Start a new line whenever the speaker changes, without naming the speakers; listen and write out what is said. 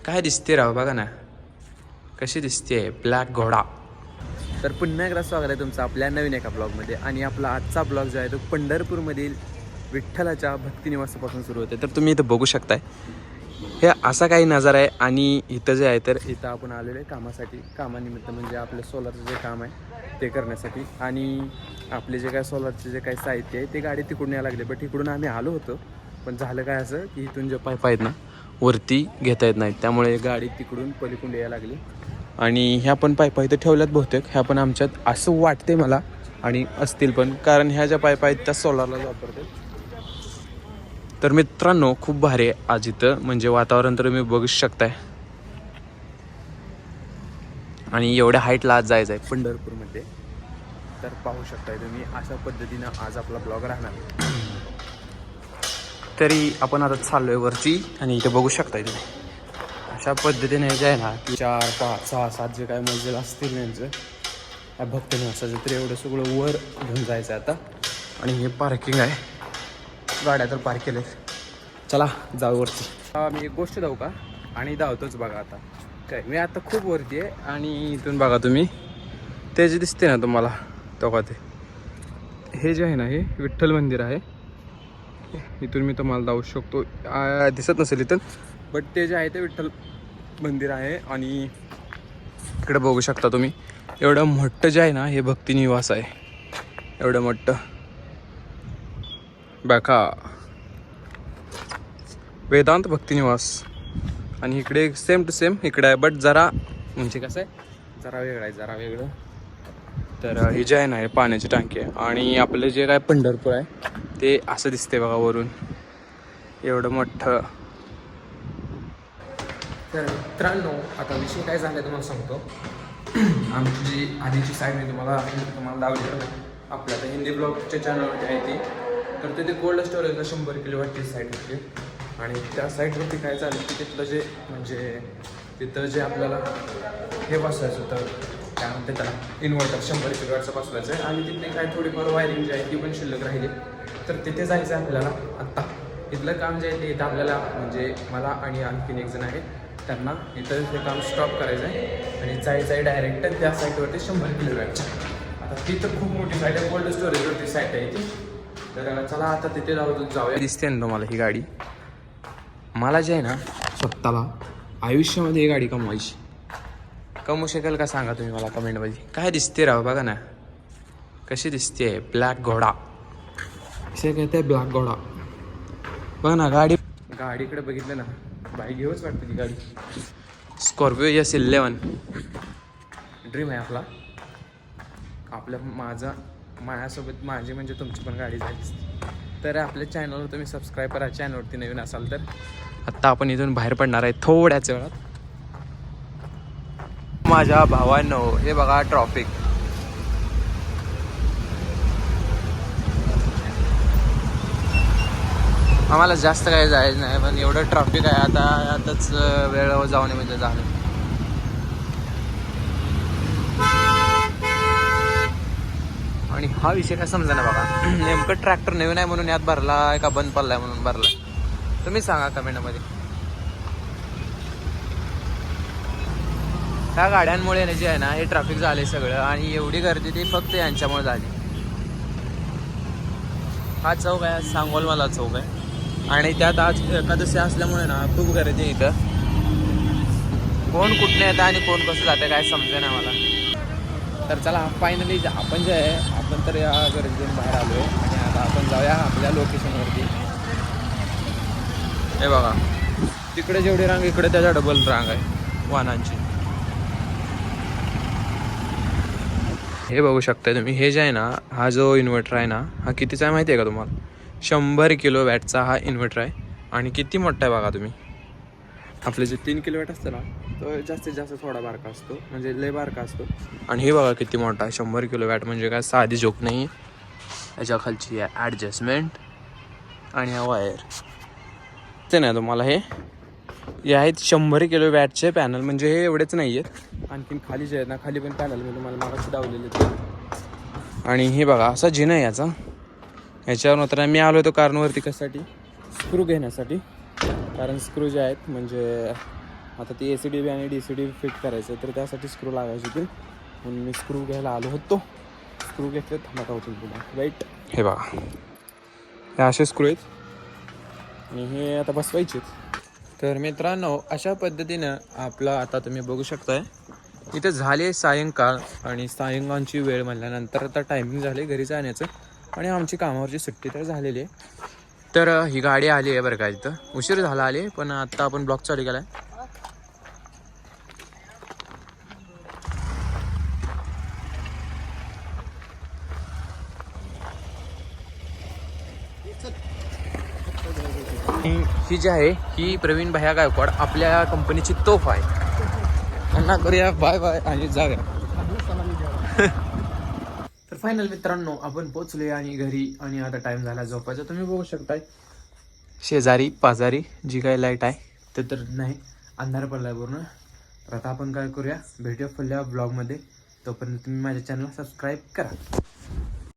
काय दिसते राव, बघा ना कशी दिसते ब्लॅक घोडा. तर पुन्हा एकदा स्वागत आहे तुमचं आपल्या नवीन एका ब्लॉगमध्ये. आणि आपला आजचा ब्लॉग जो आहे तो पंढरपूरमधील विठ्ठलाच्या भक्तिनिवासापासून सुरू होते. तर तुम्ही इथं बघू शकताय हे असा काही नजारा आहे. आणि इथं जे आहे तर इथं आपण आलेलो आहे कामासाठी, कामानिमित्त म्हणजे आपलं सोलारचं जे काम आहे ते करण्यासाठी. आणि आपले जे काय सोलारचे जे काही साहित्य आहे ते गाडी तिकडून यायला लागले. बट इकडून आम्ही आलो होतो, पण झालं काय असं की इथून जे पाईप आहेत ना वरती घेता येत नाहीत, त्यामुळे गाडी तिकडून पलीकडून यायला लागली. आणि ह्या पण पाईपा इथं ठेवल्यात बहुतेक, ह्या पण आमच्यात असं वाटते मला, आणि असतील पण, कारण ह्या ज्या पाईपा आहेत त्या सोलारलाच वापरतात. तर मित्रांनो खूप भारी आहे आज इथं, म्हणजे वातावरण तर तुम्ही बघू शकताय. आणि एवढ्या हाईटला आज जायचं आहे पंढरपूरमध्ये, तर पाहू शकताय तुम्ही अशा पद्धतीनं आज आपला ब्लॉग राहणार. तरी आपण आता चाललोय वरती, आणि इथे बघू शकताय तुम्ही अशा पद्धतीने जे आहे ना 4, 5, 6, 7 जे काय मजल असतील त्यांचं ह्या भक्तनिवासाचं, तर एवढं सगळं वर घेऊन जायचं आता. आणि हे पार्किंग आहे, गाड्या तर पार्क केले. चला जाऊ वरती. मी एक गोष्ट दाऊ का, आणि धावतोच बघा आता काय, मी आता खूप वरती आहे. आणि इथून बघा तुम्ही ते जे दिसते ना तुम्हाला तो का, ते हे जे आहे ना हे विठ्ठल मंदिर आहे. इथून मी तुम्हाला जाऊ शकतो, दिसत नसेल इथं, बट ते जे आहे ते विठ्ठल मंदिर आहे. आणि इकडे बघू शकता तुम्ही एवढं मोठं जे आहे ना हे भक्तिनिवास आहे, एवढं मोठं बघा, वेदांत भक्तिनिवास. आणि इकडे सेम टू सेम इकडे आहे, बट जरा म्हणजे कसं आहे जरा वेगळं आहे, जरा वेगळं. तर हे जे आहे ना हे पाण्याची टाकी आहे. आणि आपलं जे काय पंढरपूर आहे ते असं दिसते बघा वरून, एवढं मोठं. तर मित्रांनो आता विषय काय झाला तुम्हाला सांगतो. आमची जी आधीची साईड मी तुम्हाला लावली आपल्या आता हिंदी ब्लॉगच्या चॅनलवरती आहे ती, तर तिथे कोल्ड स्टोरेजला 100 किलोवॅटची साईड होती. आणि त्या साईडवरती काय झालं की तिथलं जे म्हणजे तिथं जे आपल्याला हे बसवायचं होतं, काय म्हणते त्याला इन्व्हर्टर 100 किलोवॅटचं बसवायचं आहे. आणि तिथे काय थोडीफार वायरिंग जी आहे ती पण शिल्लक राहिली, तर तिथे जायचं आहे आपल्याला आत्ता. इथलं काम जे आहे ते इथं आपल्याला म्हणजे मला आणि आणखीन एक जण आहे त्यांना इथं हे काम स्टॉप करायचं आहे आणि जायचं आहे डायरेक्ट त्या साईटवरती 100 किलोवॅटच्या. आता ती तर खूप मोठी साईट आहे, कोल्ड स्टोरेजवरती साईट आहे ती. तर चला आता तिथे जाऊया. दिसते ना तुम्हाला ही गाडी, मला जे आहे ना स्वतःला आयुष्यामध्ये ही गाडी कमवायची. कमवू शकेल का सांगा तुम्ही मला कमेंटमध्ये. काय दिसते राव, बघा ना कशी दिसते ब्लॅक घोडा, कसे कहते ब्लॅक घोडा. बघा ना गाडीकडे बघितलं ना बाईक घेऊच वाटते ती गाडी. स्कॉर्पिओ S11 ड्रीम आहे आपल्या माझ्यासोबत माझी म्हणजे तुमची पण गाडी जायची. तर आपल्या चॅनलवर तुम्ही सबस्क्राईब करा, चॅनलवरती नवीन असाल तर. आत्ता आपण इथून बाहेर पडणार आहे थोड्याच वेळात. माझ्या भावांनो हे बघा ट्रॉफिक, आम्हाला जास्त काही जायचं नाही, पण एवढं ट्रॅफिक आहे आताच वेळ जाऊन म्हणजे झालं. आणि हा विषय काय समजा ना बघा, नेमकं ट्रॅक्टर नवीन आहे म्हणून यात भरलाय का बंद पडलाय म्हणून भरलाय, तुम्ही सांगा कमेंटमध्ये. ह्या गाड्यांमुळे जे आहे ना हे ट्रॅफिक झाले सगळं, आणि एवढी गर्दी ती फक्त यांच्यामुळे झाली. हा चौक आहे सांगोलवाला चौक आहे, आणि त्यात आज एकादशी असल्यामुळे ना खूप गर्दी आहे इथं. कोण कुठनं येतं आणि कोण कसं जातं काय समजे ना मला. तर चला फायनली आपण जे आहे आपण तर या गर्दीतून बाहेर आलो आहे, आणि आता आपण जाऊया आपल्या लोकेशनवरती. हे बघा तिकडे जेवढी रांग इकडे त्याच्या डबल रांग आहे वाहनांची. हे बघू शकता तुम्ही, हे जे आहे ना हा जो इन्व्हर्टर आहे ना हा कितीचा आहे माहिती आहे का तुम्हाला? 100 किलोवॅटचा हा इन्व्हर्टर आहे. आणि किती मोठा आहे बघा तुम्ही. आपले जे 3 किलोवॅट असतं ना तो जास्तीत जास्त थोडा बारका असतो, म्हणजे लय बारका असतो. आणि हे बघा किती मोठा आहे, 100 किलोवॅट म्हणजे काय साधी जोक नाही. याच्या खालची आहे ॲडजस्टमेंट, आणि हा वायर ते नाही तुम्हाला. हे आहेत 100 किलोवॅटचे पॅनल, म्हणजे हे एवढेच नाही आहेत, आणखीन खाली जे आहेत ना खाली पण पॅनल मी तुम्हाला मागाशी दावलेले ते. आणि हे बघा असा जिना आहे याचा. ह्याच्यावर मात्र मी आलो होतो कारणवरती कशासाठी, स्क्रू घेण्यासाठी. कारण स्क्रू जे आहेत म्हणजे आता ती ACDB आणि DCDB फिट करायचं तर त्यासाठी स्क्रू लागायची होती म्हणून मी स्क्रू घ्यायला आलो होतो. स्क्रू घेतले थांबा होतो पुन्हा राईट. हे बघा हे असे स्क्रू आहेत आणि हे आता बसवायचे. तर मित्रांनो अशा पद्धतीनं आपलं आता तुम्ही बघू शकताय इथं झाले सायंकाळ आणि सायंकाळची वेळ म्हणल्यानंतर आता टायमिंग झाले घरी जाण्याचं आणि आमची कामावरची सुट्टी तर झालेली आहे. तर ही गाडी आली आहे बरं का इथं उशीर झाला आली पण आत्ता आपण ब्लॉक चालू केला आहे. ही जी आहे ही प्रवीण भैया गायकवाड आपल्या कंपनीची तोफ आहे. त्यांना करूया बाय बाय आणि जाऊया. तर फायनल मित्रांनो आपण पोचलोय आणि घरी आणि आता टाइम झाला झोपायचा. तुम्ही बघू शकताय शेजारी पाजारी जी काही लाईट आहे ते तर नाही अंधार पडलाय पूर्ण. तर आता आपण काय करूया भेटूया पुढल्या ब्लॉगमध्ये. तोपर्यंत तुम्ही माझ्या चॅनलला सबस्क्राईब करा.